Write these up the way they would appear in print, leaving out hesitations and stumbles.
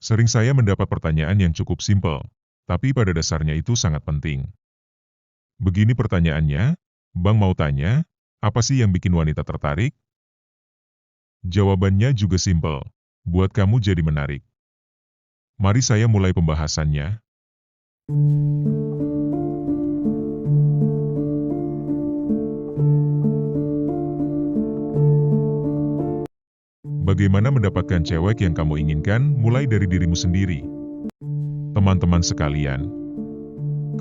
Sering saya mendapat pertanyaan yang cukup simpel, tapi pada dasarnya itu sangat penting. Begini pertanyaannya, Bang mau tanya, apa sih yang bikin wanita tertarik? Jawabannya juga simpel, buat kamu jadi menarik. Mari saya mulai pembahasannya. Bagaimana mendapatkan cewek yang kamu inginkan mulai dari dirimu sendiri? Teman-teman sekalian,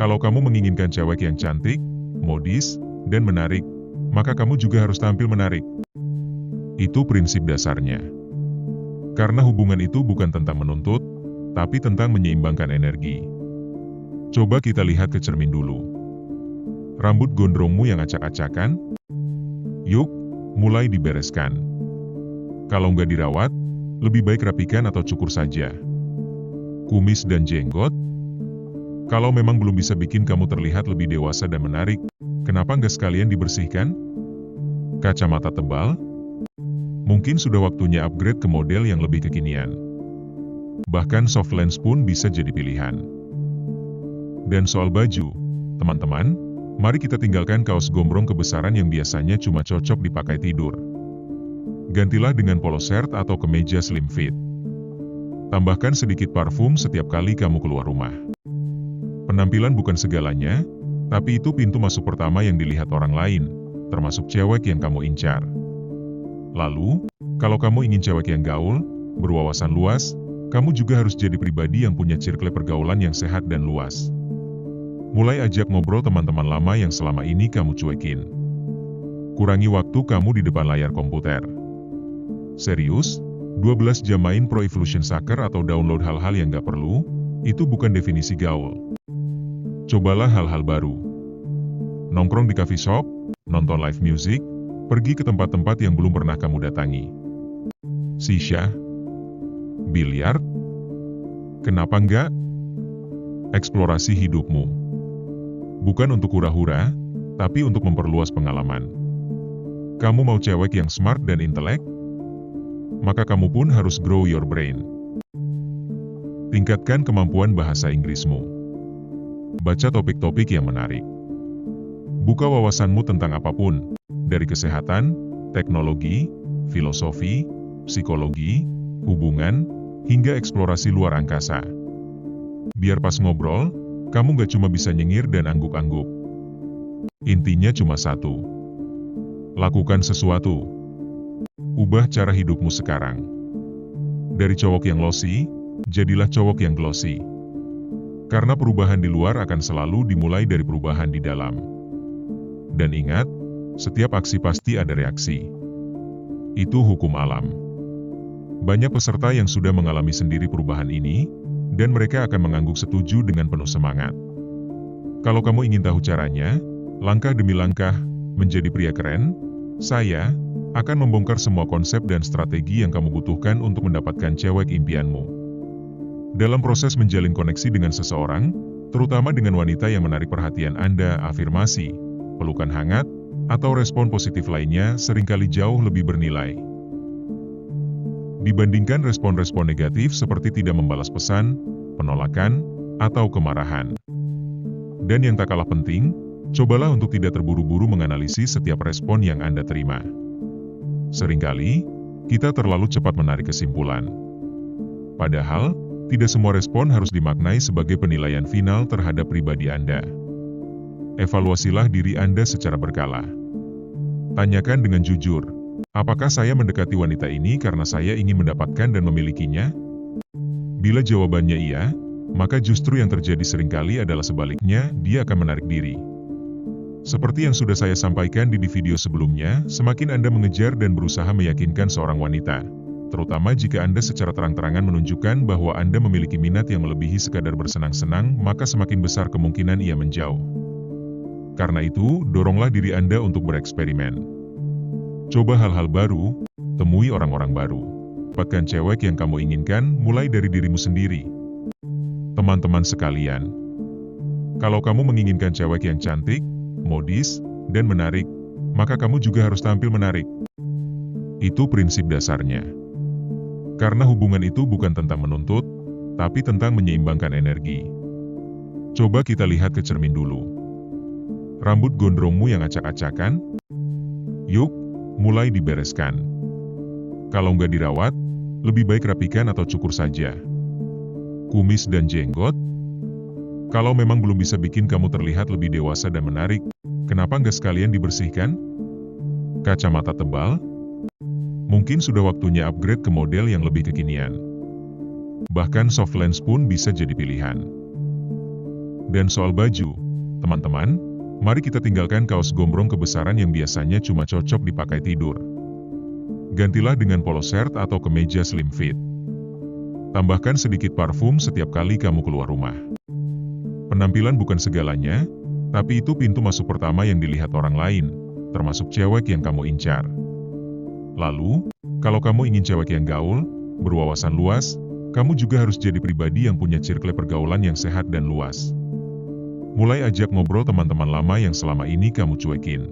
kalau kamu menginginkan cewek yang cantik, modis, dan menarik, maka kamu juga harus tampil menarik. Itu prinsip dasarnya. Karena hubungan itu bukan tentang menuntut, tapi tentang menyeimbangkan energi. Coba kita lihat ke cermin dulu. Rambut gondrongmu yang acak-acakan? Yuk, mulai dibereskan. Kalau nggak dirawat, lebih baik rapikan atau cukur saja. Kumis dan jenggot? Kalau memang belum bisa bikin kamu terlihat lebih dewasa dan menarik, kenapa nggak sekalian dibersihkan? Kacamata tebal? Mungkin sudah waktunya upgrade ke model yang lebih kekinian. Bahkan soft lens pun bisa jadi pilihan. Dan soal baju, teman-teman, mari kita tinggalkan kaos gombrong kebesaran yang biasanya cuma cocok dipakai tidur. Gantilah dengan polo shirt atau kemeja slim fit. Tambahkan sedikit parfum setiap kali kamu keluar rumah. Penampilan bukan segalanya, tapi itu pintu masuk pertama yang dilihat orang lain, termasuk cewek yang kamu incar. Lalu, kalau kamu ingin cewek yang gaul, berwawasan luas, kamu juga harus jadi pribadi yang punya circle pergaulan yang sehat dan luas. Mulai ajak ngobrol teman-teman lama yang selama ini kamu cuekin. Kurangi waktu kamu di depan layar komputer. Serius, 12 jam main Pro Evolution Soccer atau download hal-hal yang gak perlu, itu bukan definisi gaul. Cobalah hal-hal baru. Nongkrong di coffee shop, nonton live music, pergi ke tempat-tempat yang belum pernah kamu datangi. Shisha? Biliar? Kenapa enggak? Eksplorasi hidupmu. Bukan untuk hura-hura, tapi untuk memperluas pengalaman. Kamu mau cewek yang smart dan intelek? Maka kamu pun harus grow your brain. Tingkatkan kemampuan bahasa Inggrismu. Baca topik-topik yang menarik. Buka wawasanmu tentang apapun, dari kesehatan, teknologi, filosofi, psikologi, hubungan, hingga eksplorasi luar angkasa. Biar pas ngobrol, kamu gak cuma bisa nyengir dan angguk-angguk. Intinya cuma satu. Lakukan sesuatu. Ubah cara hidupmu sekarang. Dari cowok yang lossy, jadilah cowok yang glossy. Karena perubahan di luar akan selalu dimulai dari perubahan di dalam. Dan ingat, setiap aksi pasti ada reaksi. Itu hukum alam. Banyak peserta yang sudah mengalami sendiri perubahan ini, dan mereka akan mengangguk setuju dengan penuh semangat. Kalau kamu ingin tahu caranya, langkah demi langkah, menjadi pria keren, saya akan membongkar semua konsep dan strategi yang kamu butuhkan untuk mendapatkan cewek impianmu. Dalam proses menjalin koneksi dengan seseorang, terutama dengan wanita yang menarik perhatian Anda, afirmasi, pelukan hangat, atau respon positif lainnya seringkali jauh lebih bernilai. Dibandingkan respon-respon negatif seperti tidak membalas pesan, penolakan, atau kemarahan. Dan yang tak kalah penting, cobalah untuk tidak terburu-buru menganalisis setiap respon yang Anda terima. Seringkali, kita terlalu cepat menarik kesimpulan. Padahal, tidak semua respon harus dimaknai sebagai penilaian final terhadap pribadi Anda. Evaluasilah diri Anda secara berkala. Tanyakan dengan jujur, apakah saya mendekati wanita ini karena saya ingin mendapatkan dan memilikinya? Bila jawabannya iya, maka justru yang terjadi seringkali adalah sebaliknya, dia akan menarik diri. Seperti yang sudah saya sampaikan di video sebelumnya, semakin Anda mengejar dan berusaha meyakinkan seorang wanita, terutama jika Anda secara terang-terangan menunjukkan bahwa Anda memiliki minat yang melebihi sekadar bersenang-senang, maka semakin besar kemungkinan ia menjauh. Karena itu, doronglah diri Anda untuk bereksperimen. Coba hal-hal baru, temui orang-orang baru. Dapatkan cewek yang kamu inginkan mulai dari dirimu sendiri. Teman-teman sekalian, kalau kamu menginginkan cewek yang cantik, modis, dan menarik, maka kamu juga harus tampil menarik. Itu prinsip dasarnya. Karena hubungan itu bukan tentang menuntut, tapi tentang menyeimbangkan energi. Coba kita lihat ke cermin dulu. Rambut gondrongmu yang acak-acakan? Yuk, mulai dibereskan. Kalau nggak dirawat, lebih baik rapikan atau cukur saja. Kumis dan jenggot? Kalau memang belum bisa bikin kamu terlihat lebih dewasa dan menarik, kenapa nggak sekalian dibersihkan? Kacamata tebal? Mungkin sudah waktunya upgrade ke model yang lebih kekinian. Bahkan soft lens pun bisa jadi pilihan. Dan soal baju, teman-teman, mari kita tinggalkan kaos gombrong kebesaran yang biasanya cuma cocok dipakai tidur. Gantilah dengan polo shirt atau kemeja slim fit. Tambahkan sedikit parfum setiap kali kamu keluar rumah. Penampilan bukan segalanya, tapi itu pintu masuk pertama yang dilihat orang lain, termasuk cewek yang kamu incar. Lalu, kalau kamu ingin cewek yang gaul, berwawasan luas, kamu juga harus jadi pribadi yang punya circle pergaulan yang sehat dan luas. Mulai ajak ngobrol teman-teman lama yang selama ini kamu cuekin.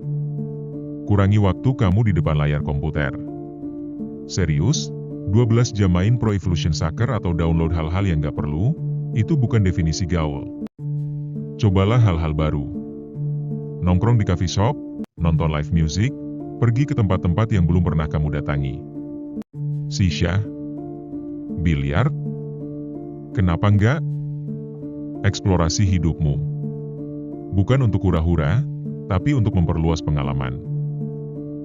Kurangi waktu kamu di depan layar komputer. Serius, 12 jam main Pro Evolution Soccer atau download hal-hal yang gak perlu, itu bukan definisi gaul. Cobalah hal-hal baru. Nongkrong di coffee shop, nonton live music, pergi ke tempat-tempat yang belum pernah kamu datangi. Shisha? Biliar? Kenapa enggak? Eksplorasi hidupmu. Bukan untuk hura-hura, tapi untuk memperluas pengalaman.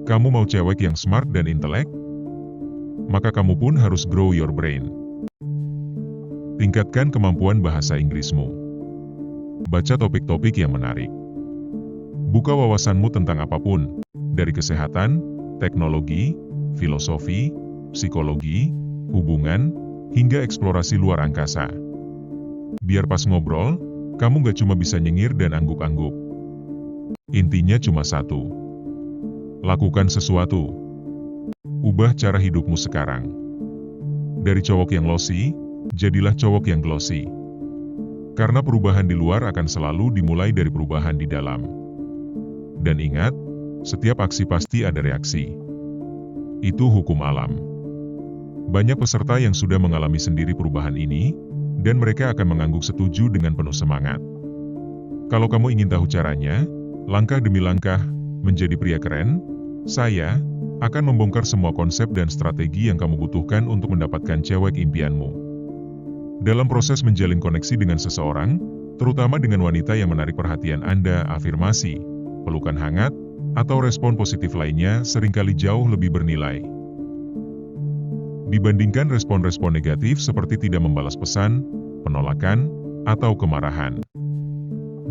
Kamu mau cewek yang smart dan intelek? Maka kamu pun harus grow your brain. Tingkatkan kemampuan bahasa Inggrismu. Baca topik-topik yang menarik. Buka wawasanmu tentang apapun, dari kesehatan, teknologi, filosofi, psikologi, hubungan, hingga eksplorasi luar angkasa. Biar pas ngobrol, kamu gak cuma bisa nyengir dan angguk-angguk. Intinya cuma satu. Lakukan sesuatu. Ubah cara hidupmu sekarang. Dari cowok yang lossy, jadilah cowok yang glossy. Karena perubahan di luar akan selalu dimulai dari perubahan di dalam. Dan ingat, setiap aksi pasti ada reaksi. Itu hukum alam. Banyak peserta yang sudah mengalami sendiri perubahan ini, dan mereka akan mengangguk setuju dengan penuh semangat. Kalau kamu ingin tahu caranya, langkah demi langkah, menjadi pria keren, saya akan membongkar semua konsep dan strategi yang kamu butuhkan untuk mendapatkan cewek impianmu. Dalam proses menjalin koneksi dengan seseorang, terutama dengan wanita yang menarik perhatian Anda, afirmasi, pelukan hangat, atau respon positif lainnya seringkali jauh lebih bernilai dibandingkan respon-respon negatif seperti tidak membalas pesan, penolakan, atau kemarahan.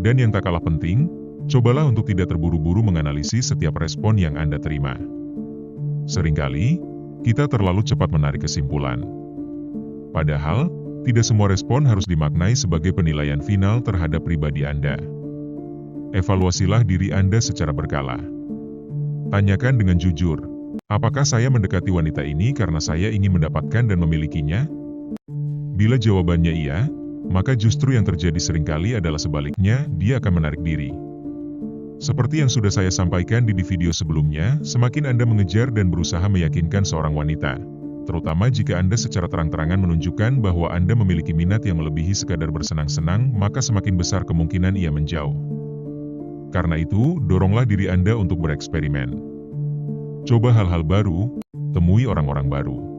Dan yang tak kalah penting, cobalah untuk tidak terburu-buru menganalisis setiap respon yang Anda terima. Seringkali, kita terlalu cepat menarik kesimpulan. Padahal, tidak semua respon harus dimaknai sebagai penilaian final terhadap pribadi Anda. Evaluasilah diri Anda secara berkala. Tanyakan dengan jujur, apakah saya mendekati wanita ini karena saya ingin mendapatkan dan memilikinya? Bila jawabannya iya, maka justru yang terjadi seringkali adalah sebaliknya, dia akan menarik diri. Seperti yang sudah saya sampaikan di video sebelumnya, semakin Anda mengejar dan berusaha meyakinkan seorang wanita, terutama jika Anda secara terang-terangan menunjukkan bahwa Anda memiliki minat yang melebihi sekadar bersenang-senang, maka semakin besar kemungkinan ia menjauh. Karena itu, doronglah diri Anda untuk bereksperimen. Coba hal-hal baru, temui orang-orang baru.